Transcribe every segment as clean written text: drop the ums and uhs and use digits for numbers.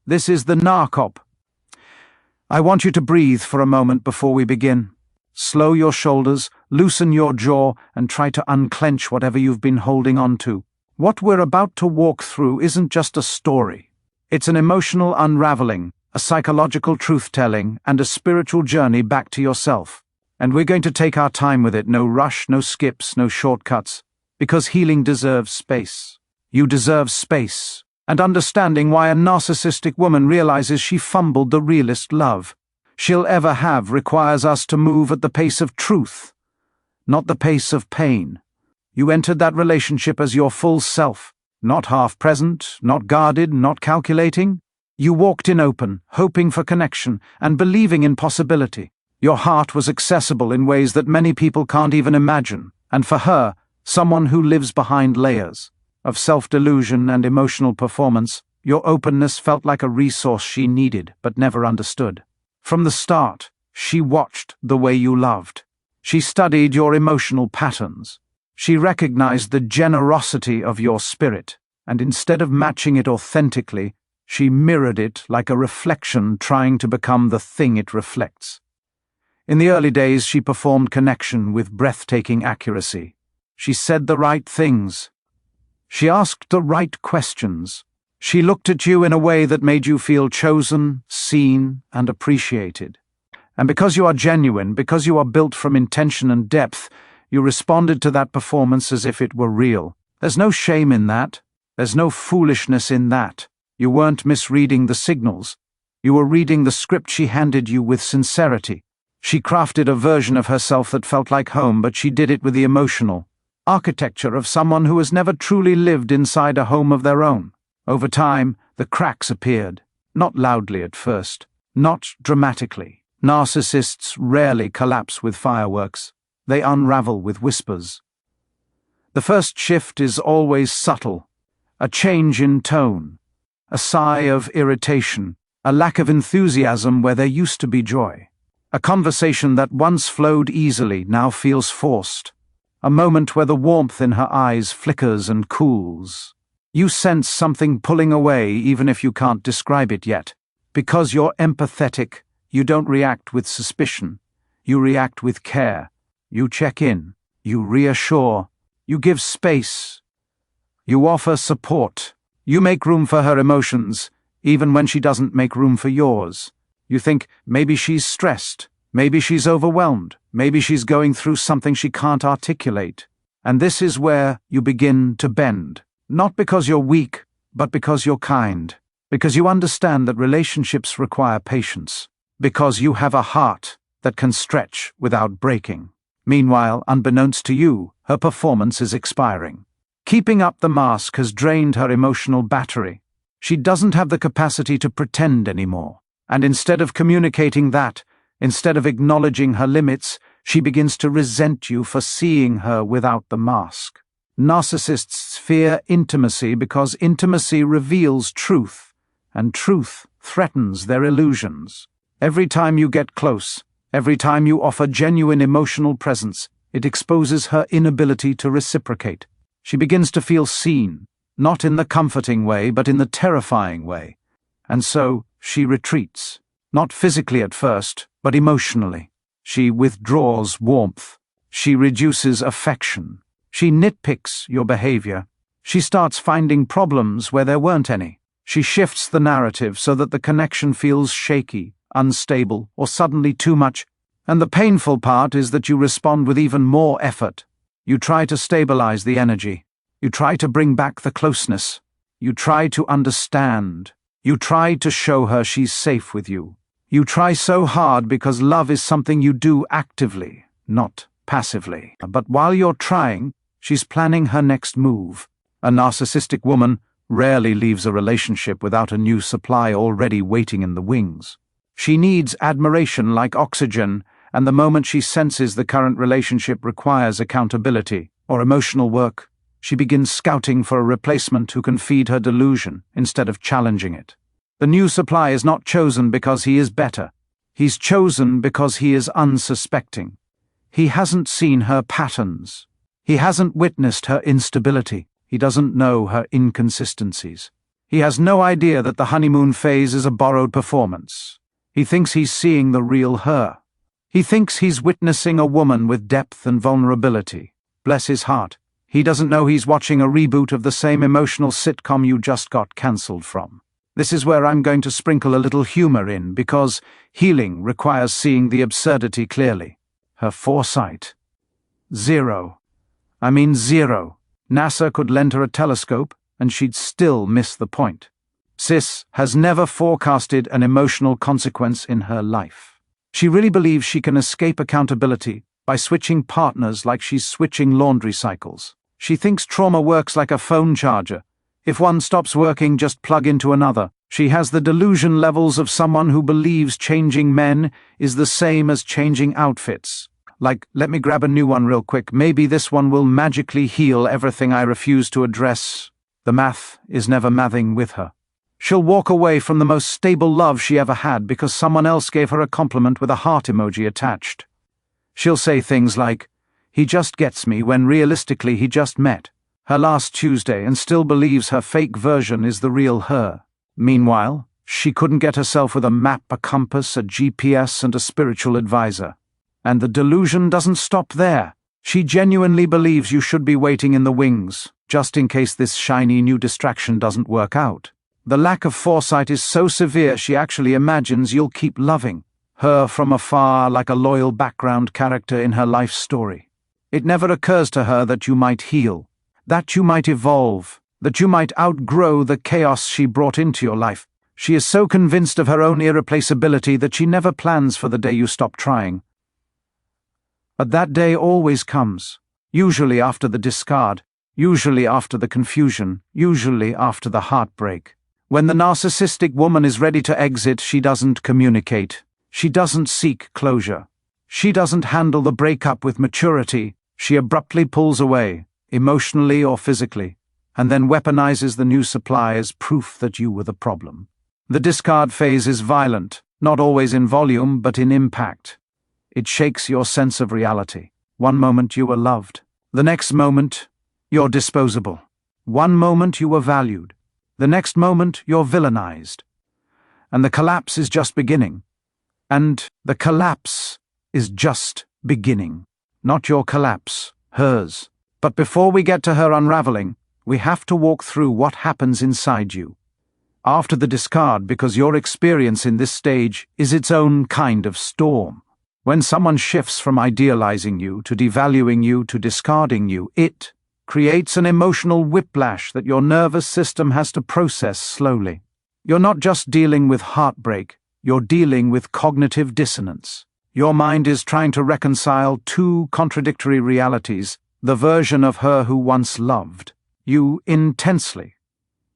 This is the Narc. I want you to breathe for a moment before we begin. Slow your shoulders, loosen your jaw, and try to unclench whatever you've been holding on to. What we're about to walk through isn't just a story. It's an emotional unraveling, a psychological truth-telling, and a spiritual journey back to yourself. And we're going to take our time with it, no rush, no skips, no shortcuts, because healing deserves space. You deserve space, and understanding why a narcissistic woman realizes she fumbled the realest love she'll ever have requires us to move at the pace of truth, not the pace of pain. You entered that relationship as your full self, not half-present, not guarded, not calculating. You walked in open, hoping for connection, and believing in possibility. Your heart was accessible in ways that many people can't even imagine, and for her, someone who lives behind layers of self-delusion and emotional performance, your openness felt like a resource she needed but never understood. From the start, she watched the way you loved. She studied your emotional patterns. She recognized the generosity of your spirit, and instead of matching it authentically, she mirrored it like a reflection trying to become the thing it reflects. In the early days, she performed connection with breathtaking accuracy. She said the right things. She asked the right questions. She looked at you in a way that made you feel chosen, seen, and appreciated. And because you are genuine, because you are built from intention and depth, you responded to that performance as if it were real. There's no shame in that. There's no foolishness in that. You weren't misreading the signals. You were reading the script she handed you with sincerity. She crafted a version of herself that felt like home, but she did it with the emotional architecture of someone who has never truly lived inside a home of their own. Over time, the cracks appeared, not loudly at first, not dramatically. Narcissists rarely collapse with fireworks. They unravel with whispers. The first shift is always subtle, a change in tone, a sigh of irritation, a lack of enthusiasm where there used to be joy. A conversation that once flowed easily now feels forced, a moment where the warmth in her eyes flickers and cools. You sense something pulling away even if you can't describe it yet. Because you're empathetic, you don't react with suspicion. You react with care. You check in. You reassure. You give space. You offer support. You make room for her emotions, even when she doesn't make room for yours. You think, maybe she's stressed. Maybe she's overwhelmed. Maybe she's going through something she can't articulate. And this is where you begin to bend. Not because you're weak, but because you're kind. Because you understand that relationships require patience. Because you have a heart that can stretch without breaking. Meanwhile, unbeknownst to you, her performance is expiring. Keeping up the mask has drained her emotional battery. She doesn't have the capacity to pretend anymore. And instead of communicating that, instead of acknowledging her limits, she begins to resent you for seeing her without the mask. Narcissists fear intimacy because intimacy reveals truth, and truth threatens their illusions. Every time you get close, every time you offer genuine emotional presence, it exposes her inability to reciprocate. She begins to feel seen, not in the comforting way, but in the terrifying way. And so she retreats, not physically at first, but emotionally. She withdraws warmth. She reduces affection. She nitpicks your behavior. She starts finding problems where there weren't any. She shifts the narrative so that the connection feels shaky, unstable, or suddenly too much. And the painful part is that you respond with even more effort. You try to stabilize the energy. You try to bring back the closeness. You try to understand. You try to show her she's safe with you. You try so hard because love is something you do actively, not passively. But while you're trying, she's planning her next move. A narcissistic woman rarely leaves a relationship without a new supply already waiting in the wings. She needs admiration like oxygen, and the moment she senses the current relationship requires accountability or emotional work, she begins scouting for a replacement who can feed her delusion instead of challenging it. The new supply is not chosen because he is better. He's chosen because he is unsuspecting. He hasn't seen her patterns. He hasn't witnessed her instability. He doesn't know her inconsistencies. He has no idea that the honeymoon phase is a borrowed performance. He thinks he's seeing the real her. He thinks he's witnessing a woman with depth and vulnerability. Bless his heart. He doesn't know he's watching a reboot of the same emotional sitcom you just got cancelled from. This is where I'm going to sprinkle a little humor in, because healing requires seeing the absurdity clearly. Her foresight. Zero. I mean zero. NASA could lend her a telescope, and she'd still miss the point. Sis has never forecasted an emotional consequence in her life. She really believes she can escape accountability by switching partners like she's switching laundry cycles. She thinks trauma works like a phone charger. If one stops working, just plug into another. She has the delusion levels of someone who believes changing men is the same as changing outfits. Like, let me grab a new one real quick. Maybe this one will magically heal everything I refuse to address. The math is never mathing with her. She'll walk away from the most stable love she ever had because someone else gave her a compliment with a heart emoji attached. She'll say things like, "He just gets me," when realistically he just met her last Tuesday and still believes her fake version is the real her. Meanwhile, she couldn't get herself with a map, a compass, a GPS, and a spiritual advisor. And the delusion doesn't stop there. She genuinely believes you should be waiting in the wings, just in case this shiny new distraction doesn't work out. The lack of foresight is so severe she actually imagines you'll keep loving her from afar like a loyal background character in her life story. It never occurs to her that you might heal, that you might evolve, that you might outgrow the chaos she brought into your life. She is so convinced of her own irreplaceability that she never plans for the day you stop trying. But that day always comes, usually after the discard, usually after the confusion, usually after the heartbreak. When the narcissistic woman is ready to exit, she doesn't communicate. She doesn't seek closure. She doesn't handle the breakup with maturity. She abruptly pulls away, emotionally or physically, and then weaponizes the new supply as proof that you were the problem. The discard phase is violent, not always in volume, but in impact. It shakes your sense of reality. One moment you were loved. The next moment, you're disposable. One moment you were valued. The next moment, you're villainized. And the collapse is just beginning. And the collapse is just beginning. Not your collapse, hers. But before we get to her unraveling, we have to walk through what happens inside you after the discard, because your experience in this stage is its own kind of storm. When someone shifts from idealizing you to devaluing you to discarding you, it creates an emotional whiplash that your nervous system has to process slowly. You're not just dealing with heartbreak, you're dealing with cognitive dissonance. Your mind is trying to reconcile two contradictory realities: the version of her who once loved you intensely,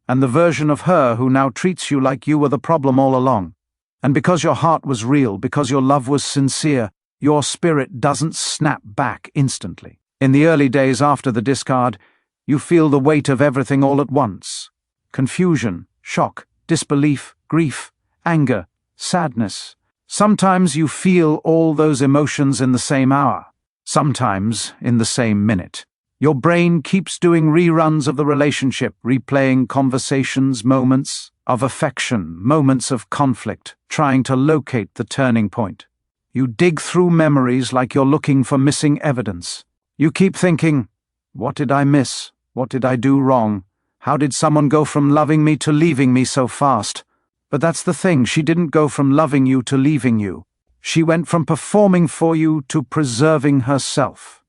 and the version of her who now treats you like you were the problem all along. And because your heart was real, because your love was sincere, your spirit doesn't snap back instantly. In the early days after the discard, you feel the weight of everything all at once. Confusion, shock, disbelief, grief, anger, sadness. Sometimes you feel all those emotions in the same hour, sometimes in the same minute. Your brain keeps doing reruns of the relationship, replaying conversations, moments of affection, moments of conflict, trying to locate the turning point. You dig through memories like you're looking for missing evidence. You keep thinking, what did I miss? What did I do wrong? How did someone go from loving me to leaving me so fast? But that's the thing, she didn't go from loving you to leaving you. She went from performing for you to preserving herself.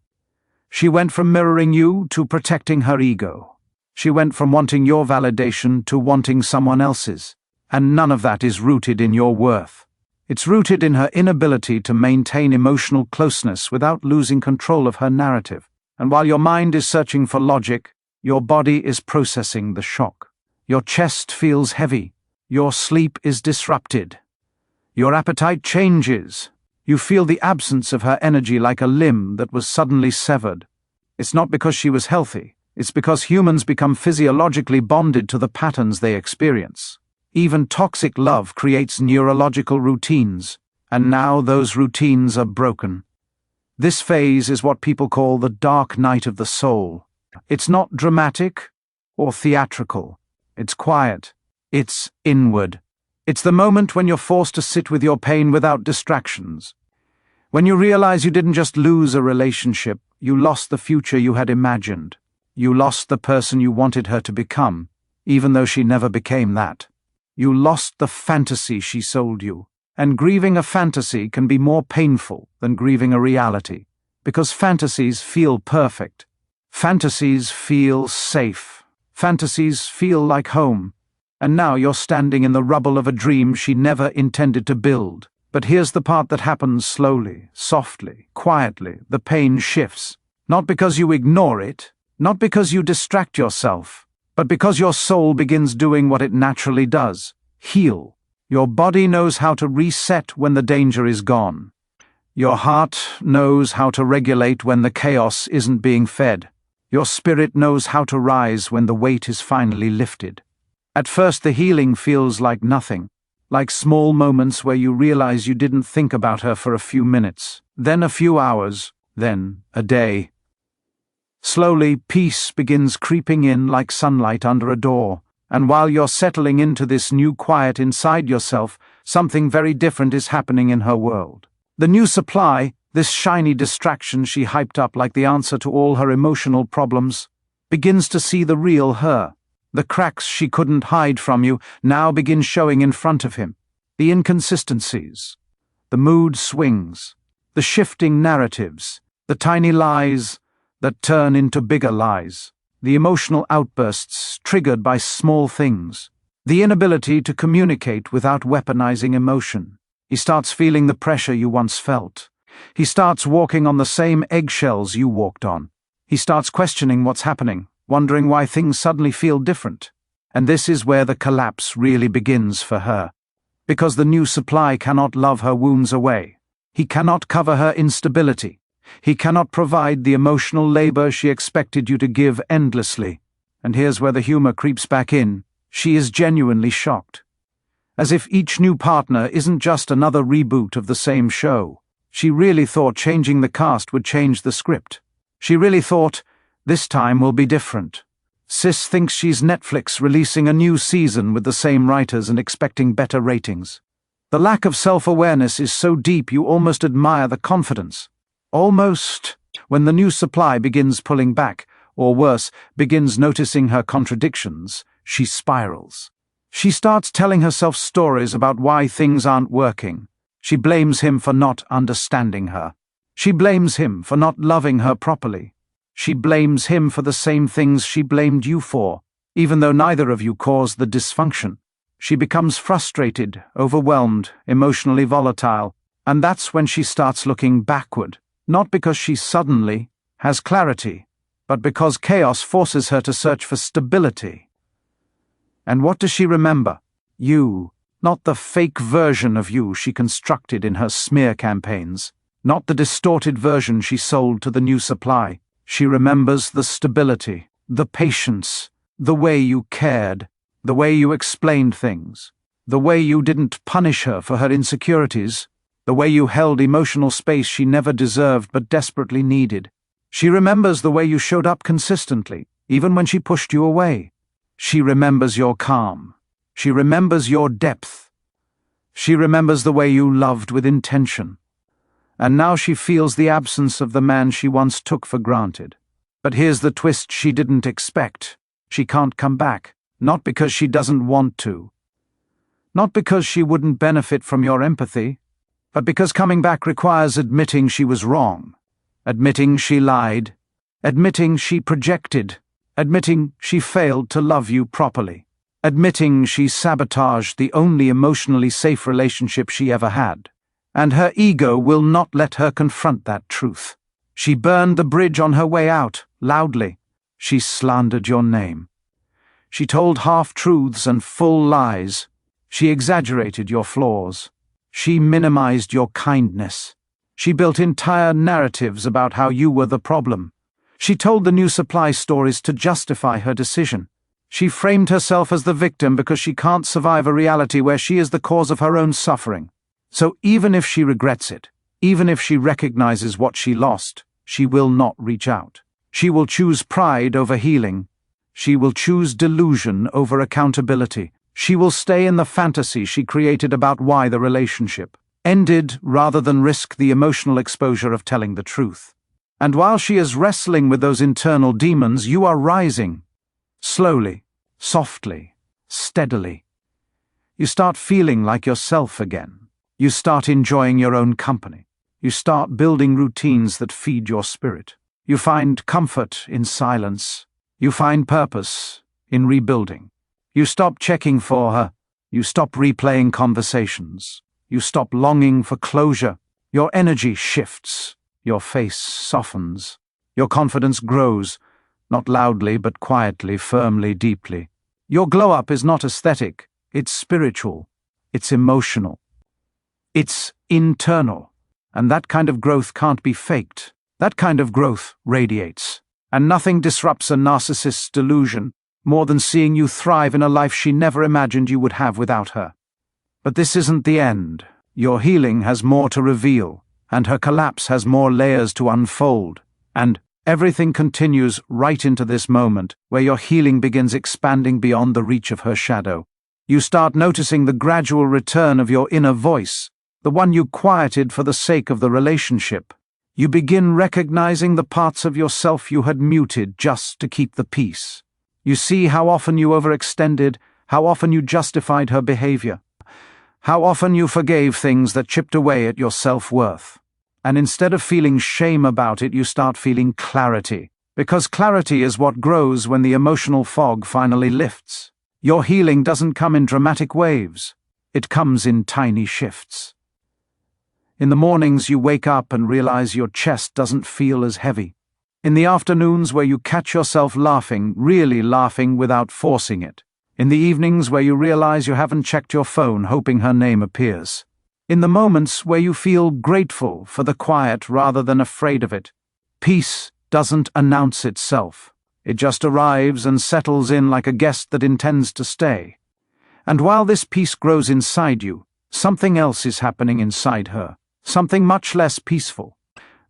She went from mirroring you to protecting her ego. She went from wanting your validation to wanting someone else's. And none of that is rooted in your worth. It's rooted in her inability to maintain emotional closeness without losing control of her narrative. And while your mind is searching for logic, your body is processing the shock. Your chest feels heavy. Your sleep is disrupted. Your appetite changes. You feel the absence of her energy like a limb that was suddenly severed. It's not because she was healthy. It's because humans become physiologically bonded to the patterns they experience. Even toxic love creates neurological routines, and now those routines are broken. This phase is what people call the dark night of the soul. It's not dramatic or theatrical. It's quiet. It's inward. It's the moment when you're forced to sit with your pain without distractions. When you realize you didn't just lose a relationship, you lost the future you had imagined. You lost the person you wanted her to become, even though she never became that. You lost the fantasy she sold you. And grieving a fantasy can be more painful than grieving a reality, because fantasies feel perfect. Fantasies feel safe. Fantasies feel like home. And now you're standing in the rubble of a dream she never intended to build. But here's the part that happens slowly, softly, quietly. The pain shifts. Not because you ignore it, not because you distract yourself, but because your soul begins doing what it naturally does: heal. Your body knows how to reset when the danger is gone. Your heart knows how to regulate when the chaos isn't being fed. Your spirit knows how to rise when the weight is finally lifted. At first the healing feels like nothing, like small moments where you realize you didn't think about her for a few minutes, then a few hours, then a day. Slowly, peace begins creeping in like sunlight under a door. And while you're settling into this new quiet inside yourself, something very different is happening in her world. The new supply, this shiny distraction she hyped up like the answer to all her emotional problems, begins to see the real her. The cracks she couldn't hide from you now begin showing in front of him. The inconsistencies, the mood swings, the shifting narratives, the tiny lies that turn into bigger lies. The emotional outbursts triggered by small things, the inability to communicate without weaponizing emotion. He starts feeling the pressure you once felt. He starts walking on the same eggshells you walked on. He starts questioning what's happening, wondering why things suddenly feel different. And this is where the collapse really begins for her. Because the new supply cannot love her wounds away. He cannot cover her instability. He cannot provide the emotional labor she expected you to give endlessly. And here's where the humor creeps back in. She is genuinely shocked. As if each new partner isn't just another reboot of the same show. She really thought changing the cast would change the script. She really thought, this time will be different. Sis thinks she's Netflix releasing a new season with the same writers and expecting better ratings. The lack of self-awareness is so deep you almost admire the confidence. Almost. When the new supply begins pulling back, or worse, begins noticing her contradictions, she spirals. She starts telling herself stories about why things aren't working. She blames him for not understanding her. She blames him for not loving her properly. She blames him for the same things she blamed you for, even though neither of you caused the dysfunction. She becomes frustrated, overwhelmed, emotionally volatile, and that's when she starts looking backward. Not because she suddenly has clarity, but because chaos forces her to search for stability. And what does she remember? You, not the fake version of you she constructed in her smear campaigns, not the distorted version she sold to the new supply. She remembers the stability, the patience, the way you cared, the way you explained things, the way you didn't punish her for her insecurities, the way you held emotional space she never deserved but desperately needed. She remembers the way you showed up consistently, even when she pushed you away. She remembers your calm. She remembers your depth. She remembers the way you loved with intention. And now she feels the absence of the man she once took for granted. But here's the twist she didn't expect. She can't come back, not because she doesn't want to. Not because she wouldn't benefit from your empathy, but because coming back requires admitting she was wrong, admitting she lied, admitting she projected, admitting she failed to love you properly, admitting she sabotaged the only emotionally safe relationship she ever had. And her ego will not let her confront that truth. She burned the bridge on her way out, loudly. She slandered your name. She told half-truths and full lies. She exaggerated your flaws. She minimized your kindness. She built entire narratives about how you were the problem. She told the new supply stories to justify her decision. She framed herself as the victim because she can't survive a reality where she is the cause of her own suffering. So even if she regrets it, even if she recognizes what she lost, she will not reach out. She will choose pride over healing. She will choose delusion over accountability. She will stay in the fantasy she created about why the relationship ended rather than risk the emotional exposure of telling the truth. And while she is wrestling with those internal demons, you are rising. Slowly, softly, steadily. You start feeling like yourself again. You start enjoying your own company. You start building routines that feed your spirit. You find comfort in silence. You find purpose in rebuilding. You stop checking for her. You stop replaying conversations. You stop longing for closure. Your energy shifts. Your face softens. Your confidence grows, not loudly but quietly, firmly, deeply. Your glow-up is not aesthetic. It's spiritual. It's emotional. It's internal. And that kind of growth can't be faked. That kind of growth radiates. And nothing disrupts a narcissist's delusion more than seeing you thrive in a life she never imagined you would have without her. But this isn't the end. Your healing has more to reveal, and her collapse has more layers to unfold. And everything continues right into this moment, where your healing begins expanding beyond the reach of her shadow. You start noticing the gradual return of your inner voice, the one you quieted for the sake of the relationship. You begin recognizing the parts of yourself you had muted just to keep the peace. You see how often you overextended, how often you justified her behavior, how often you forgave things that chipped away at your self-worth. And instead of feeling shame about it, you start feeling clarity, because clarity is what grows when the emotional fog finally lifts. Your healing doesn't come in dramatic waves. It comes in tiny shifts. In the mornings you wake up and realize your chest doesn't feel as heavy. In the afternoons where you catch yourself laughing, really laughing without forcing it. In the evenings where you realize you haven't checked your phone hoping her name appears. In the moments where you feel grateful for the quiet rather than afraid of it. Peace doesn't announce itself. It just arrives and settles in like a guest that intends to stay. And while this peace grows inside you, something else is happening inside her. Something much less peaceful.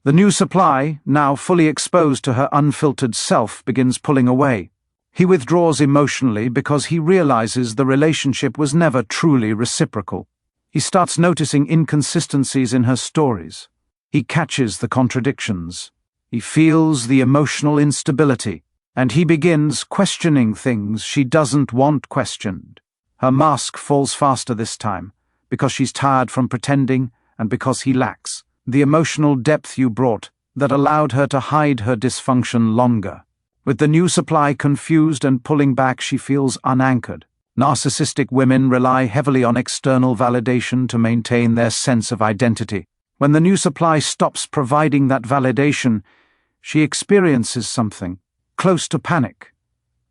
The new supply, now fully exposed to her unfiltered self, begins pulling away. He withdraws emotionally because he realizes the relationship was never truly reciprocal. He starts noticing inconsistencies in her stories. He catches the contradictions. He feels the emotional instability, and he begins questioning things she doesn't want questioned. Her mask falls faster this time, because she's tired from pretending and because he lacks the emotional depth you brought that allowed her to hide her dysfunction longer. With the new supply confused and pulling back, she feels unanchored. Narcissistic women rely heavily on external validation to maintain their sense of identity. When the new supply stops providing that validation, she experiences something close to panic,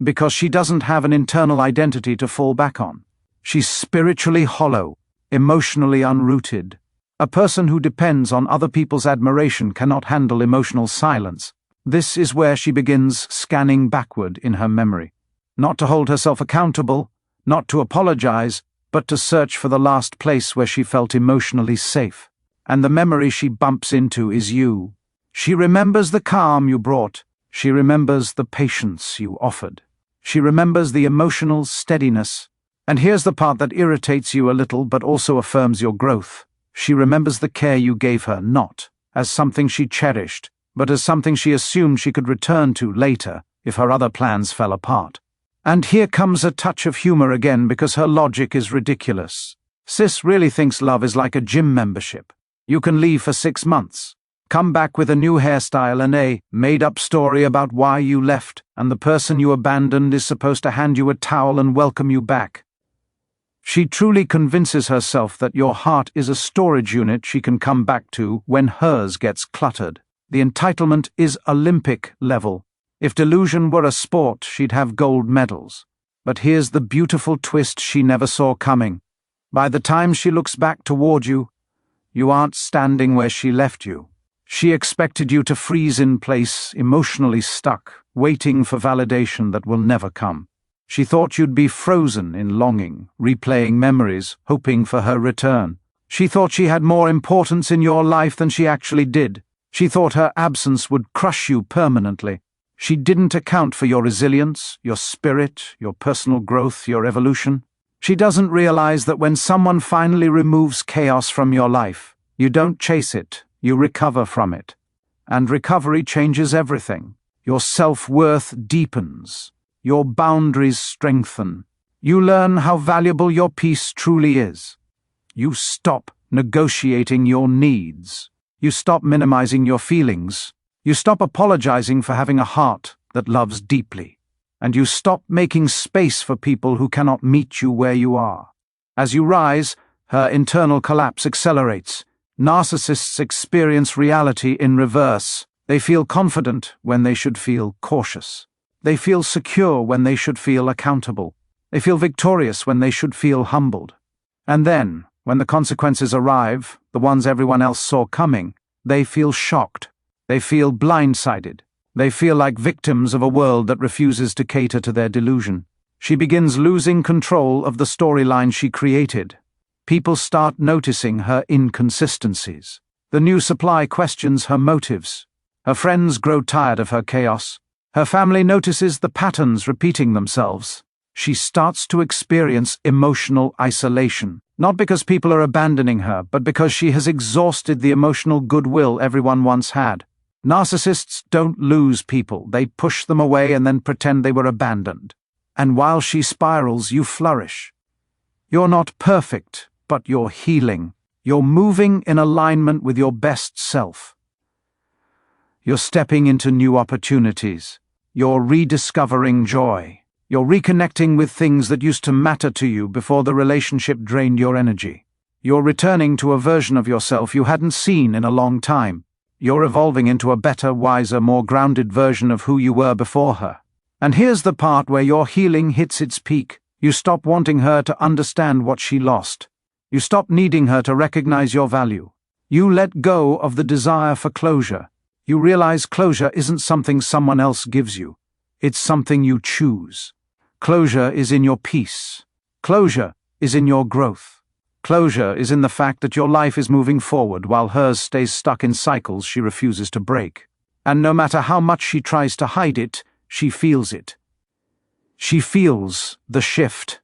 because she doesn't have an internal identity to fall back on. She's spiritually hollow, emotionally unrooted. A person who depends on other people's admiration cannot handle emotional silence. This is where she begins scanning backward in her memory. Not to hold herself accountable, not to apologize, but to search for the last place where she felt emotionally safe. And the memory she bumps into is you. She remembers the calm you brought. She remembers the patience you offered. She remembers the emotional steadiness. And here's the part that irritates you a little but also affirms your growth. She remembers the care you gave her, not as something she cherished, but as something she assumed she could return to later if her other plans fell apart. And here comes a touch of humor again, because her logic is ridiculous. Sis really thinks love is like a gym membership. You can leave for 6 months, come back with a new hairstyle and a made-up story about why you left, and the person you abandoned is supposed to hand you a towel and welcome you back. She truly convinces herself that your heart is a storage unit she can come back to when hers gets cluttered. The entitlement is Olympic level. If delusion were a sport, she'd have gold medals. But here's the beautiful twist she never saw coming. By the time she looks back toward you, you aren't standing where she left you. She expected you to freeze in place, emotionally stuck, waiting for validation that will never come. She thought you'd be frozen in longing, replaying memories, hoping for her return. She thought she had more importance in your life than she actually did. She thought her absence would crush you permanently. She didn't account for your resilience, your spirit, your personal growth, your evolution. She doesn't realize that when someone finally removes chaos from your life, you don't chase it, you recover from it. And recovery changes everything. Your self-worth deepens. Your boundaries strengthen. You learn how valuable your peace truly is. You stop negotiating your needs. You stop minimizing your feelings. You stop apologizing for having a heart that loves deeply. And you stop making space for people who cannot meet you where you are. As you rise, her internal collapse accelerates. Narcissists experience reality in reverse. They feel confident when they should feel cautious. They feel secure when they should feel accountable. They feel victorious when they should feel humbled. And then, when the consequences arrive, the ones everyone else saw coming, they feel shocked. They feel blindsided. They feel like victims of a world that refuses to cater to their delusion. She begins losing control of the storyline she created. People start noticing her inconsistencies. The new supply questions her motives. Her friends grow tired of her chaos. Her family notices the patterns repeating themselves. She starts to experience emotional isolation, not because people are abandoning her, but because she has exhausted the emotional goodwill everyone once had. Narcissists don't lose people, they push them away and then pretend they were abandoned. And while she spirals, you flourish. You're not perfect, but you're healing. You're moving in alignment with your best self. You're stepping into new opportunities. You're rediscovering joy. You're reconnecting with things that used to matter to you before the relationship drained your energy. You're returning to a version of yourself you hadn't seen in a long time. You're evolving into a better, wiser, more grounded version of who you were before her. And here's the part where your healing hits its peak. You stop wanting her to understand what she lost. You stop needing her to recognize your value. You let go of the desire for closure. You realize closure isn't something someone else gives you. It's something you choose. Closure is in your peace. Closure is in your growth. Closure is in the fact that your life is moving forward while hers stays stuck in cycles she refuses to break. And no matter how much she tries to hide it, she feels it. She feels the shift.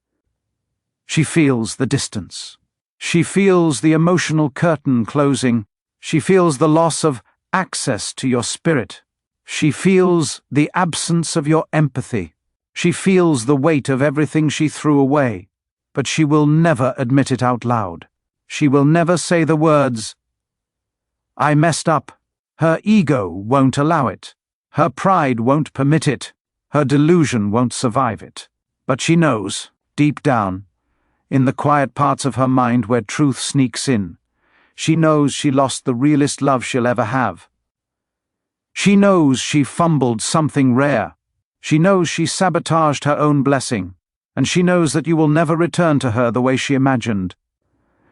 She feels the distance. She feels the emotional curtain closing. She feels the loss of access to your spirit. She feels the absence of your empathy. She feels the weight of everything she threw away. But she will never admit it out loud. She will never say the words, "I messed up." Her ego won't allow it. Her pride won't permit it. Her delusion won't survive it. But she knows, deep down, in the quiet parts of her mind where truth sneaks in, she knows she lost the realest love she'll ever have. She knows she fumbled something rare. She knows she sabotaged her own blessing. And she knows that you will never return to her the way she imagined.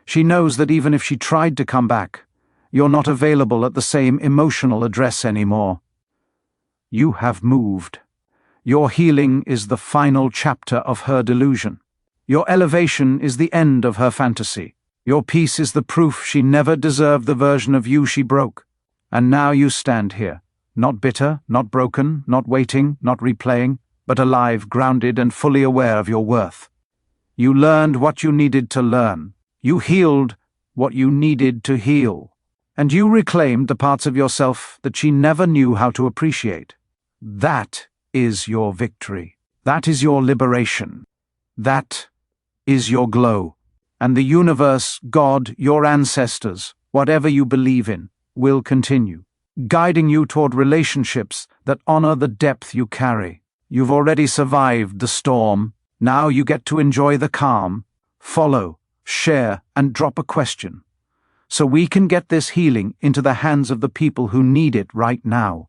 She knows that even if she tried to come back, you're not available at the same emotional address anymore. You have moved. Your healing is the final chapter of her delusion. Your elevation is the end of her fantasy. Your peace is the proof she never deserved the version of you she broke. And now you stand here, not bitter, not broken, not waiting, not replaying, but alive, grounded, and fully aware of your worth. You learned what you needed to learn. You healed what you needed to heal. And you reclaimed the parts of yourself that she never knew how to appreciate. That is your victory. That is your liberation. That is your glow. And the universe, God, your ancestors, whatever you believe in, will continue, guiding you toward relationships that honor the depth you carry. You've already survived the storm. Now you get to enjoy the calm. Follow, share, and drop a question, so we can get this healing into the hands of the people who need it right now.